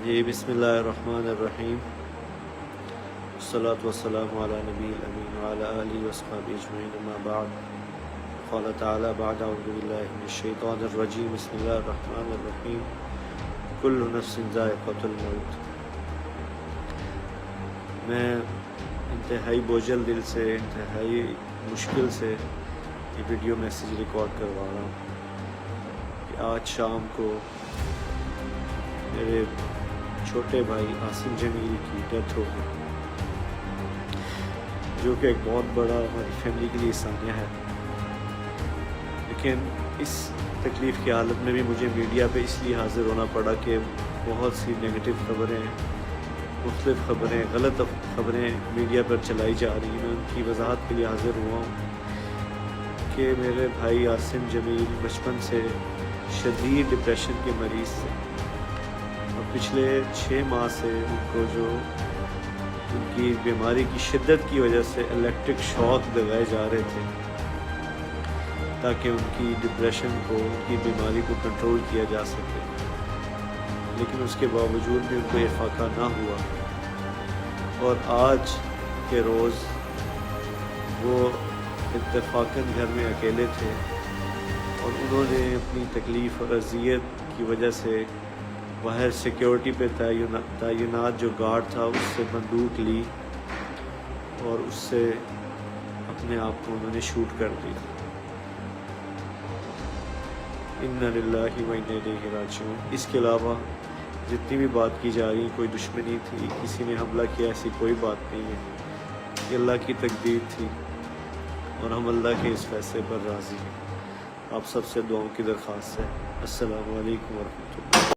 جی بسم اللہ الرحمن الرحیم والصلاة والسلام علی نبی الامین وعلی آلہ وصحبہ اجمعین اما بعد قال تعالی بعد اعوذ باللہ من الشیطان الرجیم بسم اللہ الرحمن الرحیم کل نفس ذائقۃ الموت۔ میں انتہائی بوجھل دل سے انتہائی مشکل سے یہ ویڈیو میسیج ریکارڈ کروا رہا ہوں کہ آج شام کو میرے چھوٹے بھائی عاصم جمیل کی ڈیتھ ہو گئی، جو کہ ایک بہت بڑا ہماری فیملی کے لیے سانیہ ہے۔ لیکن اس تکلیف کی حالت میں بھی مجھے میڈیا پہ اس لیے حاضر ہونا پڑا کہ بہت سی نگیٹو خبریں، مختلف خبریں، غلط خبریں میڈیا پر چلائی جا رہی ہیں۔ میں ان کی وضاحت کے لیے حاضر ہوا ہوں کہ میرے بھائی عاصم جمیل بچپن سے شدید ڈپریشن کے مریض تھے، اور پچھلے 6 ماہ سے ان کو جو ان کی بیماری کی شدت کی وجہ سے الیکٹرک شاک لگائے جا رہے تھے تاکہ ان کی ڈپریشن کو، ان کی بیماری کو کنٹرول کیا جا سکے، لیکن اس کے باوجود بھی ان کو یہ فاقہ نہ ہوا۔ اور آج کے روز وہ اتفاقاً گھر میں اکیلے تھے، اور انہوں نے اپنی تکلیف اور اذیت کی وجہ سے باہر سیکیورٹی پہ تعینات جو گارڈ تھا اس سے بندوق لی اور اس سے اپنے آپ کو انہوں نے شوٹ کر دیا۔ انا للہ و انا الیہ راجعون۔ اس کے علاوہ جتنی بھی بات کی جا رہی، کوئی دشمنی تھی، کسی نے حملہ کیا، ایسی کوئی بات نہیں ہے۔ یہ اللہ کی تقدیر تھی اور ہم اللہ کے اس فیصلے پر راضی ہیں۔ آپ سب سے دعاؤں کی درخواست ہے۔ السلام علیکم ورحمۃ اللہ۔